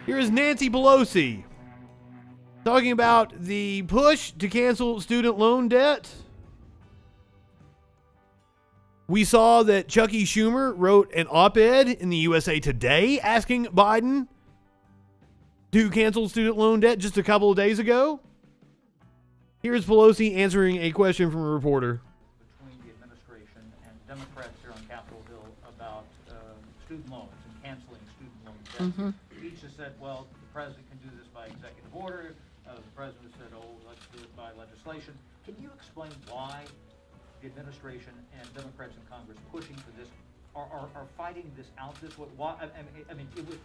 Here is Nancy Pelosi talking about the push to cancel student loan debt. We saw that Chucky Schumer wrote an op-ed in the USA Today asking Biden to cancel student loan debt just a couple of days ago. Here's Pelosi answering a question from a reporter. Between the administration and Democrats here on Capitol Hill about student loans and canceling student loan debt. Mm-hmm. Each has said, well, the president can do this by executive order. The president said, oh, let's do it by legislation. Can you explain why the administration and Democrats in Congress pushing for this are fighting this out this way? Why? I mean, it would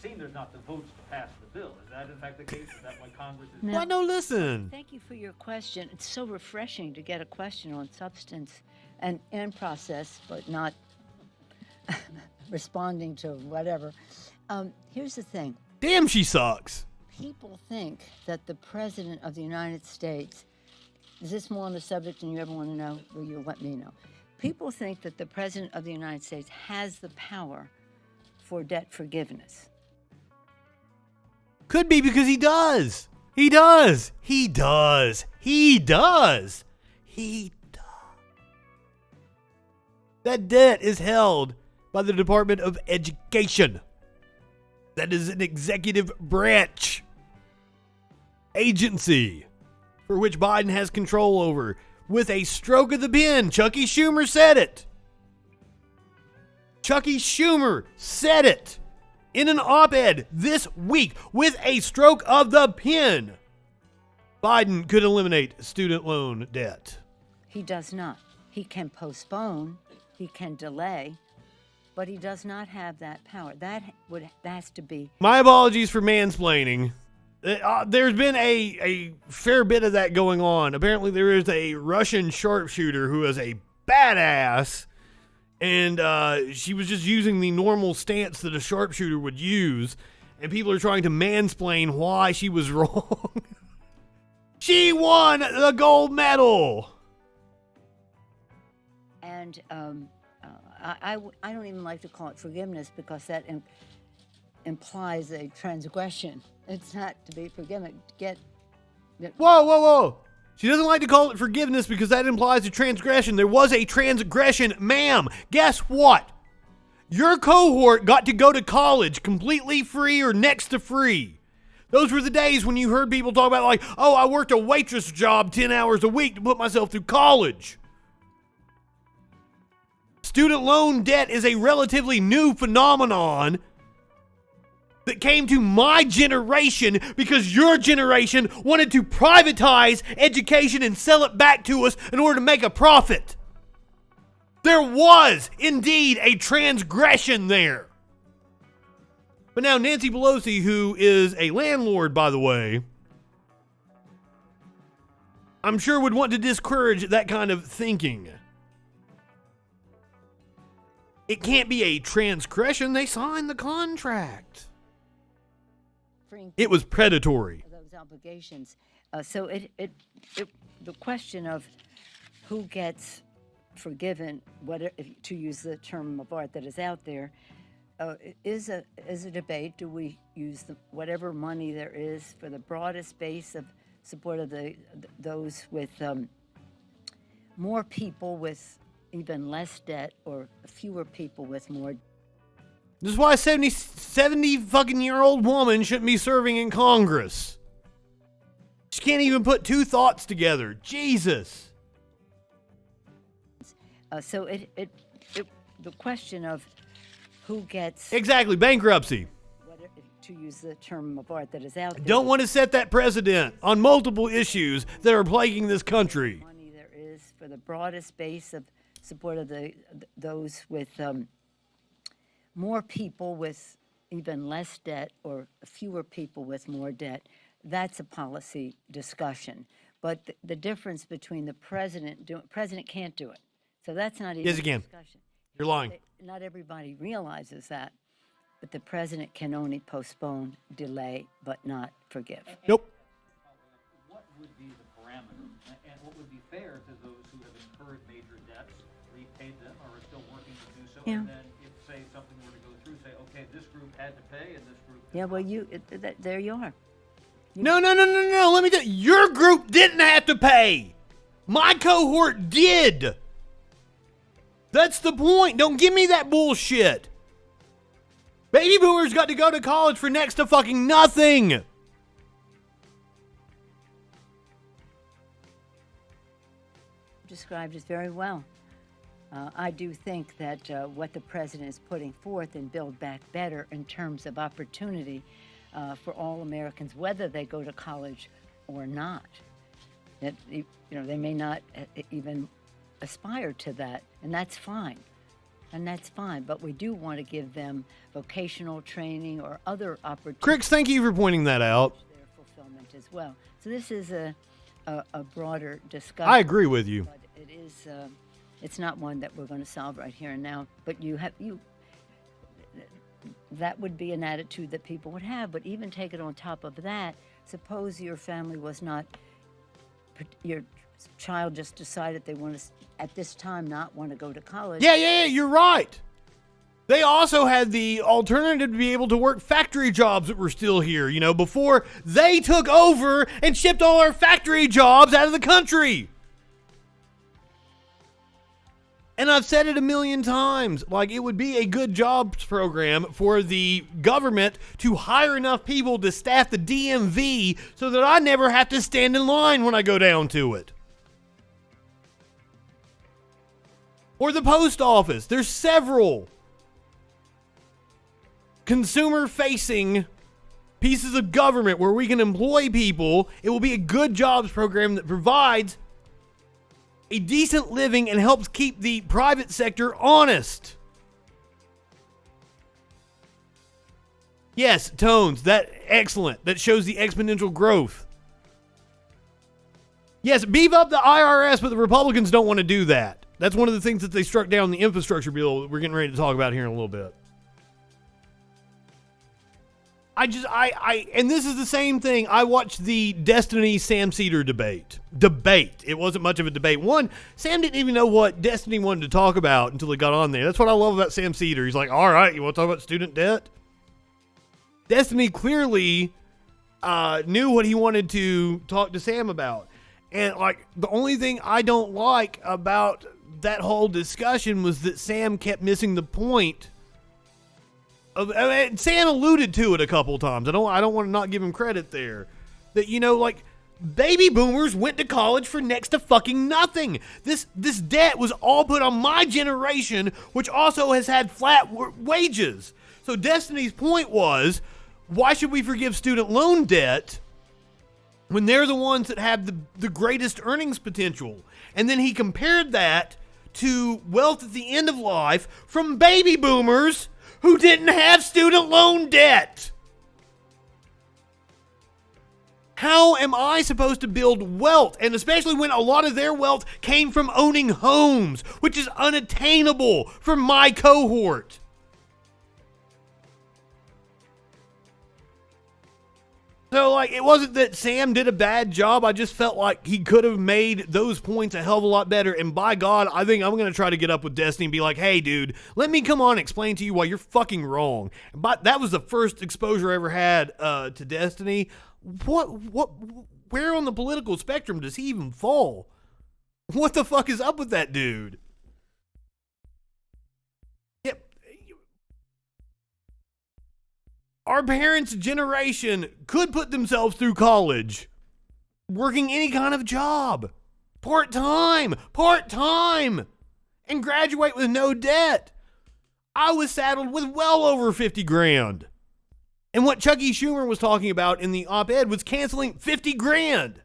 seem there's not the votes to pass the bill. Is that in fact the case? Is that why Congress is? Why no listen? Thank you for your question. It's so refreshing to get a question on substance and process, but not responding to whatever. Here's the thing. Damn, she sucks. People think that the President of the United States, is this more on the subject than you ever want to know? Well, you'll let me know. People think that the President of the United States has the power for debt forgiveness. Could be because he does. He does. He does. He does. He does. That debt is held by the Department of Education. That is an executive branch agency for which Biden has control over. With a stroke of the pen, Chucky Schumer said it. Chucky Schumer said it in an op-ed this week. With a stroke of the pen, Biden could eliminate student loan debt. He does not. He can postpone, he can delay, but he does not have that power. That has to be. My apologies for mansplaining. There's been a fair bit of that going on. Apparently there is a Russian sharpshooter who is a badass, and she was just using the normal stance that a sharpshooter would use, and people are trying to mansplain why she was wrong. She won the gold medal! And I don't even like to call it forgiveness because that implies a transgression. It's not to be forgiven. Whoa. She doesn't like to call it forgiveness because that implies a transgression. There was a transgression, ma'am. Guess what? Your cohort got to go to college completely free or next to free. Those were the days when you heard people talk about like, oh, I worked a waitress job 10 hours a week to put myself through college. Student loan debt is a relatively new phenomenon that came to my generation because your generation wanted to privatize education and sell it back to us in order to make a profit. There was indeed a transgression there. But now Nancy Pelosi, who is a landlord, by the way, I'm sure would want to discourage that kind of thinking. It can't be a transgression. They signed the contract. It was predatory. Those obligations. So the question of who gets forgiven, to use the term of art that is out there, is a debate. Do we use whatever money there is for the broadest base of support of those with more people with even less debt, or fewer people with more? This is why a 70 fucking year old woman shouldn't be serving in Congress. She can't even put two thoughts together. Jesus. So the question of who gets exactly bankruptcy. To use the term of art that is out there. Don't want to set that precedent on multiple issues that are plaguing this country. Money there is for the broadest base of support of those with more people with even less debt, or fewer people with more debt. That's a policy discussion. But the difference between the president can't do it. So that's not even yes, he can. a discussion. You're lying. Not everybody realizes that. But the president can only postpone, delay, but not forgive. Nope. What would be the parameter, and what would be fair to those who have incurred major debts, repaid them, or are still working to do so, Yeah. and then if say something were to go through, say, okay, this group had to pay and this group. Yeah, well, there you are. No. Let me tell you, your group didn't have to pay. My cohort did. That's the point. Don't give me that bullshit. Baby boomers got to go to college for next to fucking nothing. Described it very well. I do think that what the president is putting forth in Build Back Better in terms of opportunity for all Americans, whether they go to college or not, that they may not even aspire to that, and that's fine. But we do want to give them vocational training or other opportunities. Crix, thank you for pointing that out. Their fulfillment as well. So this is a broader discussion. I agree with you. But it is, it's not one that we're going to solve right here and now. But that would be an attitude that people would have. But even take it on top of that, suppose your family was not, your child just decided they want to, at this time, not want to go to college. Yeah, you're right. They also had the alternative to be able to work factory jobs that were still here, before they took over and shipped all our factory jobs out of the country. And I've said it a million times, it would be a good jobs program for the government to hire enough people to staff the DMV so that I never have to stand in line when I go down to it. Or the post office. There's several consumer-facing pieces of government where we can employ people. It will be a good jobs program that provides a decent living and helps keep the private sector honest. Yes, Tones, excellent. That shows the exponential growth. Yes, beef up the IRS, but the Republicans don't want to do that. That's one of the things that they struck down in the infrastructure bill that we're getting ready to talk about here in a little bit. And this is the same thing. I watched the Destiny Sam Cedar debate. It wasn't much of a debate. One, Sam didn't even know what Destiny wanted to talk about until he got on there. That's what I love about Sam Cedar. He's like, all right, you want to talk about student debt? Destiny clearly knew what he wanted to talk to Sam about. And the only thing I don't like about that whole discussion was that Sam kept missing the point. Sam alluded to it a couple times. I don't want to not give him credit there. That, baby boomers went to college for next to fucking nothing. This debt was all put on my generation, which also has had flat wages. So Destiny's point was, why should we forgive student loan debt when they're the ones that have the greatest earnings potential? And then he compared that to wealth at the end of life from baby boomers who didn't have student loan debt. How am I supposed to build wealth? And especially when a lot of their wealth came from owning homes, which is unattainable for my cohort. So, it wasn't that Sam did a bad job. I just felt like he could have made those points a hell of a lot better. And by God, I think I'm going to try to get up with Destiny and be like, hey, dude, let me come on and explain to you why you're fucking wrong. But that was the first exposure I ever had to Destiny. Where on the political spectrum does he even fall? What the fuck is up with that dude? Our parents' generation could put themselves through college, working any kind of job, part-time, and graduate with no debt. I was saddled with well over 50 grand. And what Chucky Schumer was talking about in the op-ed was canceling 50 grand.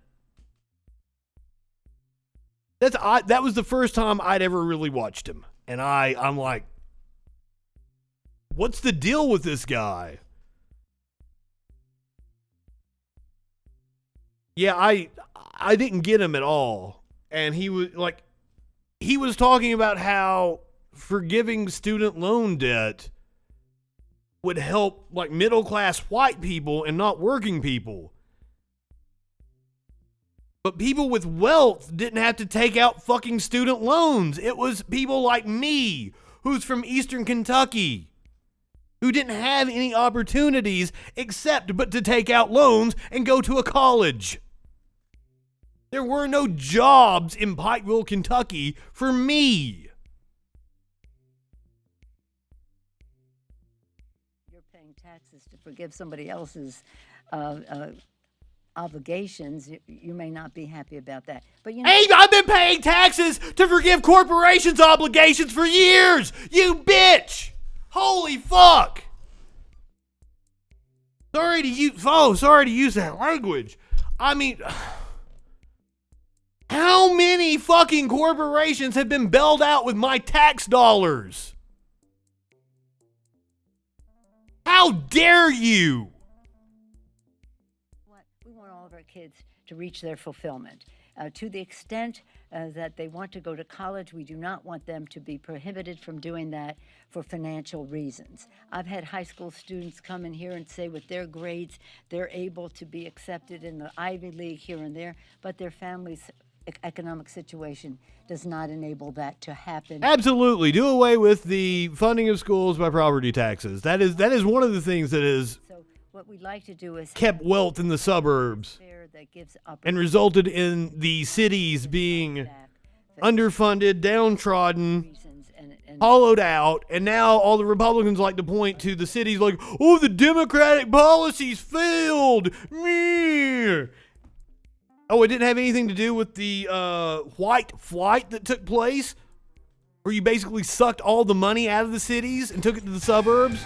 That was the first time I'd ever really watched him. And I'm like, what's the deal with this guy? Yeah, I didn't get him at all. And he was talking about how forgiving student loan debt would help middle class white people and not working people. But people with wealth didn't have to take out fucking student loans. It was people like me who's from Eastern Kentucky, who didn't have any opportunities except but to take out loans and go to a college. There were no jobs in Pikeville, Kentucky for me. You're paying taxes to forgive somebody else's obligations. You may not be happy about that. But you know, Hey, I've been paying taxes to forgive corporations' obligations for years, you bitch! Holy fuck! Sorry to use that language. I mean, how many fucking corporations have been bailed out with my tax dollars? How dare you? we want all of our kids to reach their fulfillment. To the extent that they want to go to college, we do not want them to be prohibited from doing that for financial reasons. I've had high school students come in here and say with their grades, they're able to be accepted in the Ivy League here and there, but their family's economic situation does not enable that to happen. Absolutely. Do away with the funding of schools by property taxes. That is one of the things that has So what we'd like to do is kept wealth in the suburbs fair that gives and resulted in the cities being underfunded, downtrodden, reasons and hollowed out, and now all the Republicans like to point to the cities like, oh, the Democratic policies failed. Meh. Oh, it didn't have anything to do with the white flight that took place, where you basically sucked all the money out of the cities and took it to the suburbs.